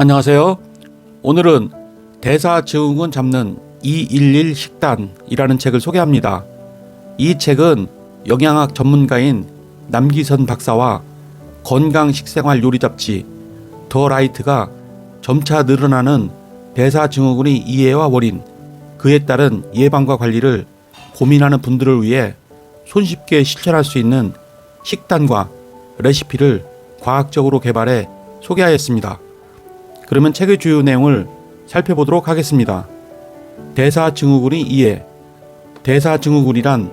안녕하세요. 오늘은 대사증후군 잡는 211 식단이라는 책을 소개합니다. 이 책은 영양학 전문가인 남기선 박사와 건강식생활 요리 잡지 더 라이트가 점차 늘어나는 대사증후군의 이해와 원인, 그에 따른 예방과 관리를 고민하는 분들을 위해 손쉽게 실천할 수 있는 식단과 레시피를 과학적으로 개발해 소개하였습니다. 그러면 책의 주요 내용을 살펴보도록 하겠습니다. 대사증후군의 이해. 대사증후군은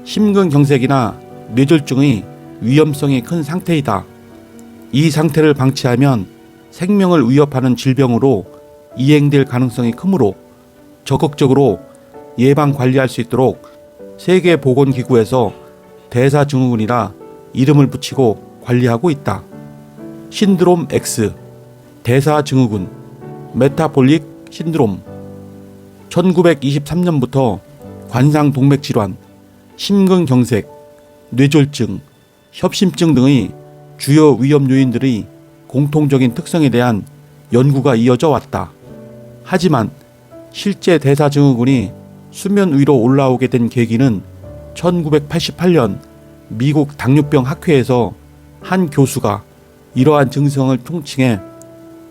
심근경색이나 뇌졸중의 위험성이 큰 상태이다. 이 상태를 방치하면 생명을 위협하는 질병으로 이행될 가능성이 크므로 적극적으로 예방 관리할 수 있도록 세계보건기구에서 대사증후군이라 이름을 붙이고 관리하고 있다. 신드롬 X, 대사증후군, 메타볼릭 신드롬. 1923년부터 관상동맥질환, 심근경색, 뇌졸중, 협심증 등의 주요 위험 요인들의 공통적인 특성에 대한 연구가 이어져 왔다. 하지만 실제 대사증후군이 수면 위로 올라오게 된 계기는 1988년 미국 당뇨병 학회에서 한 교수가 이러한 증상을 통칭해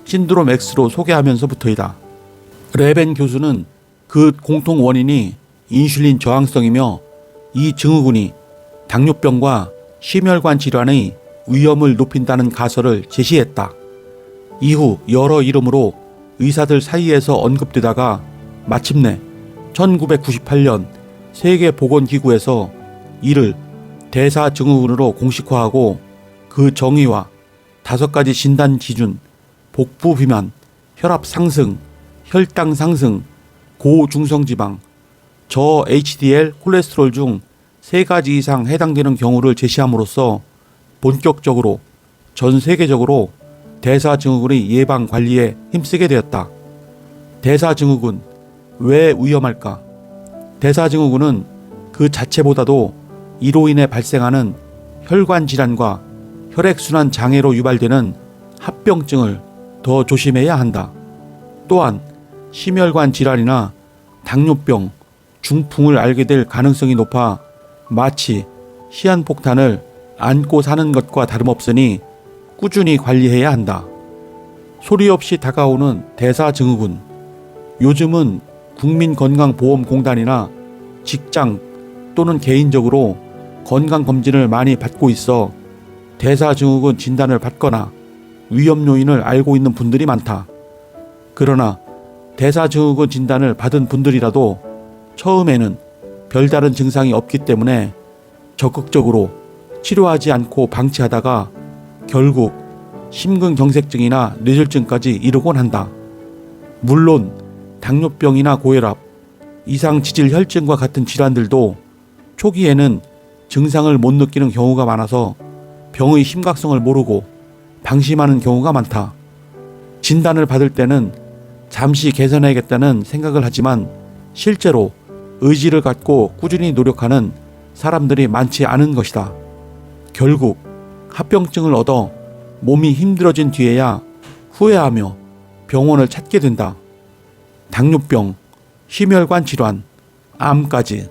신드롬 X로 소개하면서부터이다. 레벤 교수는 그 공통 원인이 인슐린 저항성이며 이 증후군이 당뇨병과 심혈관 질환의 위험을 높인다는 가설을 제시했다. 이후 여러 이름으로 의사들 사이에서 언급되다가 마침내 1998년 세계보건기구에서 이를 대사증후군으로 공식화하고 그 정의와 5가지 진단 기준, 복부 비만, 혈압 상승, 혈당 상승, 고중성지방, 저 HDL 콜레스테롤 중 3가지 이상 해당되는 경우를 제시함으로써 본격적으로 전 세계적으로 대사증후군의 예방 관리에 힘쓰게 되었다. 대사증후군, 왜 위험할까? 대사증후군은 그 자체보다도 이로 인해 발생하는 혈관 질환과 혈액순환 장애로 유발되는 합병증을 더 조심해야 한다. 또한 심혈관 질환이나 당뇨병, 중풍을 앓게 될 가능성이 높아 마치 시한폭탄을 안고 사는 것과 다름없으니 꾸준히 관리해야 한다. 소리 없이 다가오는 대사증후군. 요즘은 국민건강보험공단이나 직장 또는 개인적으로 건강검진을 많이 받고 있어 대사증후군 진단을 받거나 위험 요인을 알고 있는 분들이 많다. 그러나 대사증후군 진단을 받은 분들이라도 처음에는 별다른 증상이 없기 때문에 적극적으로 치료하지 않고 방치하다가 결국 심근경색증이나 뇌졸중까지 이르곤 한다. 물론 당뇨병이나 고혈압, 이상지질혈증과 같은 질환들도 초기에는 증상을 못 느끼는 경우가 많아서 병의 심각성을 모르고 방심하는 경우가 많다. 진단을 받을 때는 잠시 개선해야겠다는 생각을 하지만 실제로 의지를 갖고 꾸준히 노력하는 사람들이 많지 않은 것이다. 결국 합병증을 얻어 몸이 힘들어진 뒤에야 후회하며 병원을 찾게 된다. 당뇨병, 심혈관 질환, 암까지.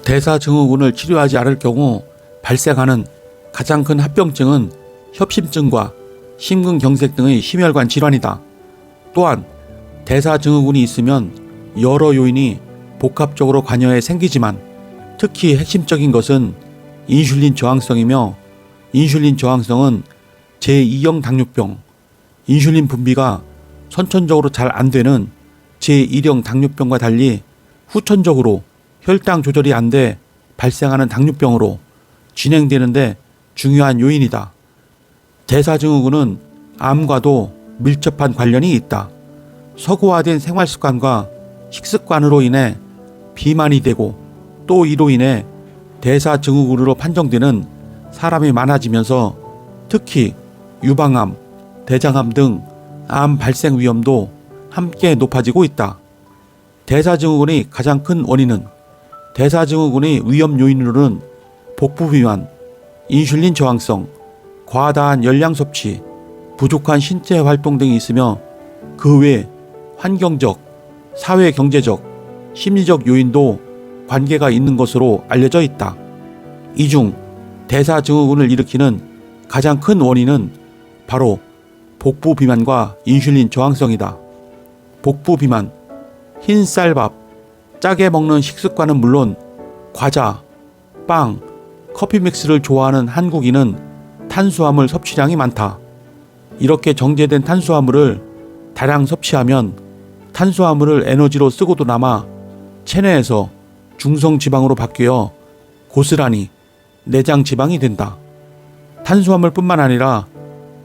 대사증후군을 치료하지 않을 경우 발생하는 가장 큰 합병증은 협심증과 심근경색 등의 심혈관 질환이다. 또한 대사증후군이 있으면 여러 요인이 복합적으로 관여해 생기지만 특히 핵심적인 것은 인슐린 저항성이며 인슐린 저항성은 제2형 당뇨병, 인슐린 분비가 선천적으로 잘 안 되는 제1형 당뇨병과 달리 후천적으로 혈당 조절이 안 돼 발생하는 당뇨병으로 진행되는데 중요한 요인이다. 대사증후군은 암과도 밀접한 관련이 있다. 서구화된 생활습관과 식습관으로 인해 비만이 되고 또 이로 인해 대사증후군으로 판정되는 사람이 많아지면서 특히 유방암, 대장암 등 암 발생 위험도 함께 높아지고 있다. 대사증후군의 가장 큰 원인은 대사증후군의 위험 요인으로는 복부 비만, 인슐린 저항성, 과다한 열량 섭취, 부족한 신체 활동 등이 있으며 그 외 환경적, 사회 경제적, 심리적 요인도 관계가 있는 것으로 알려져 있다. 이 중 대사증후군을 일으키는 가장 큰 원인은 바로 복부 비만과 인슐린 저항성이다. 복부 비만, 흰 쌀밥, 짜게 먹는 식습관은 물론 과자, 빵, 커피 믹스를 좋아하는 한국인은 탄수화물 섭취량이 많다. 이렇게 정제된 탄수화물을 다량 섭취하면 탄수화물을 에너지로 쓰고도 남아 체내에서 중성지방으로 바뀌어 고스란히 내장 지방이 된다. 탄수화물뿐만 아니라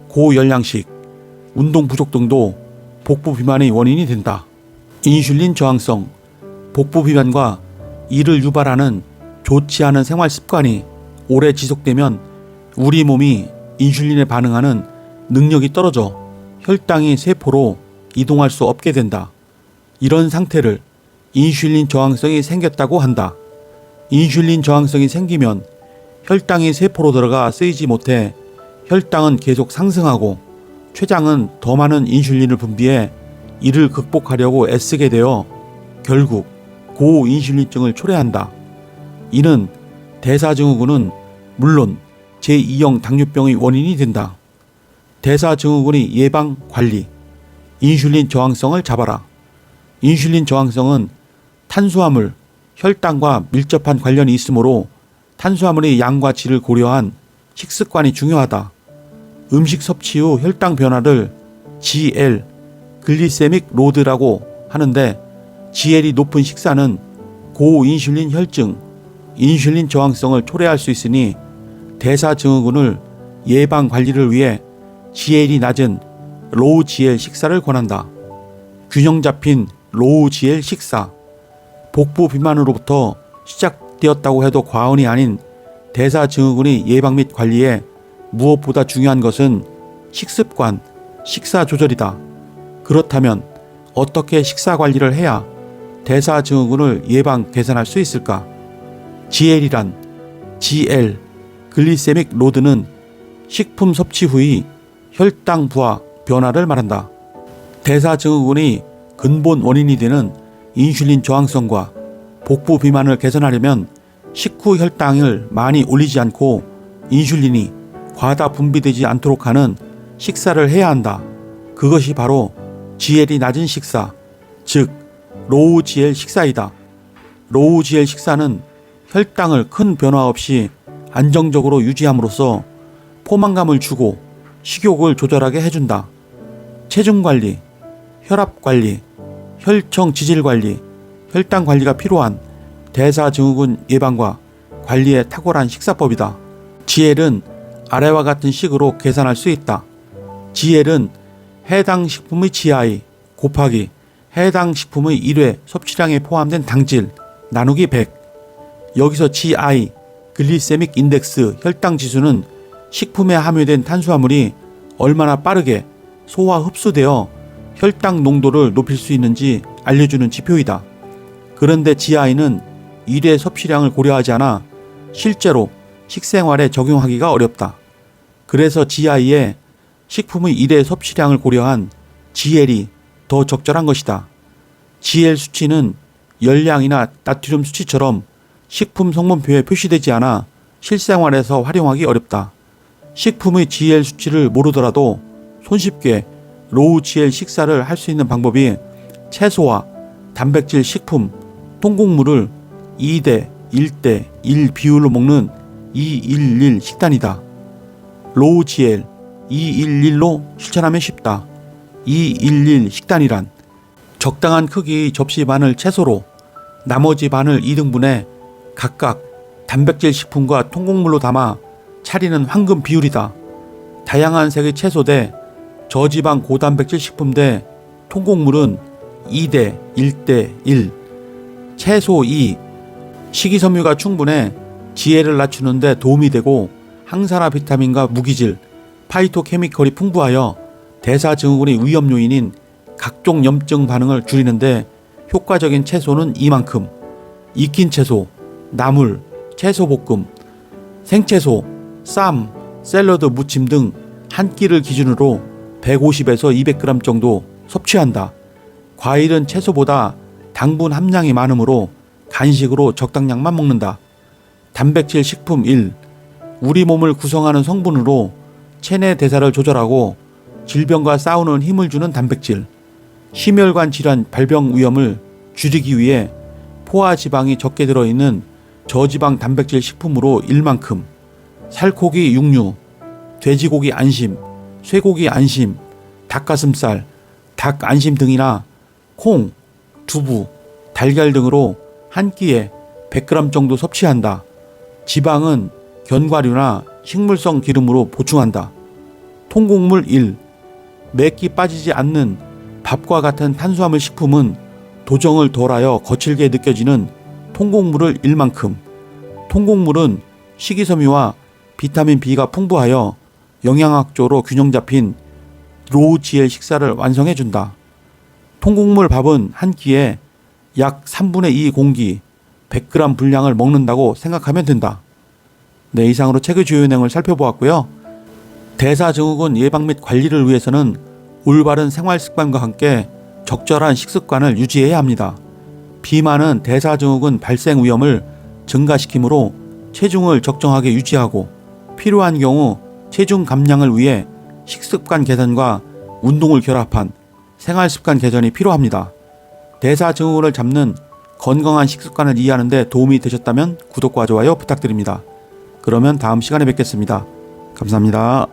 고열량식, 운동 부족 등도 복부 비만의 원인이 된다. 인슐린 저항성, 복부 비만과 이를 유발하는 좋지 않은 생활 습관이 오래 지속되면 우리 몸이 인슐린에 반응하는 능력이 떨어져 혈당이 세포로 이동할 수 없게 된다. 이런 상태를 인슐린 저항성이 생겼다고 한다. 인슐린 저항성이 생기면 혈당이 세포로 들어가 쓰이지 못해 혈당은 계속 상승하고 췌장은 더 많은 인슐린을 분비해 이를 극복하려고 애쓰게 되어 결국 고인슐린증을 초래한다. 이는 대사증후군은 물론 제2형 당뇨병의 원인이 된다. 대사증후군의 예방 관리, 인슐린 저항성을 잡아라. 인슐린 저항성은 탄수화물, 혈당과 밀접한 관련이 있으므로 탄수화물의 양과 질을 고려한 식습관이 중요하다. 음식 섭취 후 혈당 변화를 GL, 글리세믹 로드라고 하는데 GL이 높은 식사는 고인슐린 혈증, 인슐린 저항성을 초래할 수 있으니 대사증후군을 예방 관리를 위해 GL이 낮은 로우 GL 식사를 권한다. 균형 잡힌 로우 GL 식사, 복부 비만으로부터 시작되었다고 해도 과언이 아닌 대사증후군의 예방 및 관리에 무엇보다 중요한 것은 식습관, 식사 조절이다. 그렇다면 어떻게 식사 관리를 해야 대사증후군을 예방 개선할 수 있을까? GL이란 GL, 글리세믹 로드는 식품 섭취 후의 혈당 부하 변화를 말한다. 대사증후군의 근본 원인이 되는 인슐린 저항성과 복부 비만을 개선하려면 식후 혈당을 많이 올리지 않고 인슐린이 과다 분비되지 않도록 하는 식사를 해야 한다. 그것이 바로 GL이 낮은 식사, 즉 로우 GL 식사이다. 로우 GL 식사는 혈당을 큰 변화 없이 안정적으로 유지함으로써 포만감을 주고 식욕을 조절하게 해준다. 체중 관리, 혈압 관리, 혈청 지질 관리, 혈당 관리가 필요한 대사증후군 예방과 관리에 탁월한 식사법이다. GL은 아래와 같은 식으로 계산할 수 있다. GL은 해당 식품의 GI 곱하기 해당 식품의 1회 섭취량에 포함된 당질 나누기 100. 여기서 GI, 글리세믹 인덱스 혈당 지수는 식품에 함유된 탄수화물이 얼마나 빠르게 소화 흡수되어 혈당 농도를 높일 수 있는지 알려주는 지표이다. 그런데 GI는 1회 섭취량을 고려하지 않아 실제로 식생활에 적용하기가 어렵다. 그래서 GI에 식품의 1회 섭취량을 고려한 GL이 더 적절한 것이다. GL 수치는 열량이나 나트륨 수치처럼 식품 성분표에 표시되지 않아 실생활에서 활용하기 어렵다. 식품의 GL 수치를 모르더라도 손쉽게 로우 GL 식사를 할 수 있는 방법이 채소와 단백질 식품, 통곡물을 2대 1대 1 비율로 먹는 211 식단이다. 로우 GL 211로 실천하면 쉽다. 211 식단이란 적당한 크기의 접시 반을 채소로 나머지 반을 2등분해 각각 단백질 식품과 통곡물로 담아 차리는 황금 비율이다. 다양한 색의 채소 대 저지방 고단백질 식품 대 통곡물은 2대 1대 1, 채소 2, 식이섬유가 충분해 지혜를 낮추는 데 도움이 되고 항산화 비타민과 무기질, 파이토케미컬이 풍부하여 대사증후군의 위험 요인인 각종 염증 반응을 줄이는데 효과적인 채소는 이만큼: 익힌 채소, 나물, 채소볶음, 생채소, 쌈, 샐러드, 무침 등 한 끼를 기준으로 150에서 200g 정도 섭취한다. 과일은 채소보다 당분 함량이 많으므로 간식으로 적당량만 먹는다. 단백질 식품 1. 우리 몸을 구성하는 성분으로 체내 대사를 조절하고 질병과 싸우는 힘을 주는 단백질. 심혈관 질환 발병 위험을 줄이기 위해 포화 지방이 적게 들어있는 저지방 단백질 식품으로 1만큼. 살코기 육류, 돼지고기 안심, 쇠고기 안심, 닭가슴살, 닭 안심 등이나 콩, 두부, 달걀 등으로 한 끼에 100g 정도 섭취한다. 지방은 견과류나 식물성 기름으로 보충한다. 통곡물 1. 맵기 빠지지 않는 밥과 같은 탄수화물 식품은 도정을 덜하여 거칠게 느껴지는 통곡물을 1만큼. 통곡물은 식이섬유와 비타민 B가 풍부하여 영양학적으로 균형 잡힌 로우 GL 식사를 완성해준다. 통곡물 밥은 한 끼에 약 3분의 2 공기 100g 분량을 먹는다고 생각하면 된다. 네, 이상으로 책의 주요 내용을 살펴보았고요. 대사증후군 예방 및 관리를 위해서는 올바른 생활습관과 함께 적절한 식습관을 유지해야 합니다. 비만은 대사증후군 발생 위험을 증가시키므로 체중을 적정하게 유지하고 필요한 경우 체중 감량을 위해 식습관 개선과 운동을 결합한 생활습관 개선이 필요합니다. 대사증후군을 잡는 건강한 식습관을 이해하는 데 도움이 되셨다면 구독과 좋아요 부탁드립니다. 그러면 다음 시간에 뵙겠습니다. 감사합니다.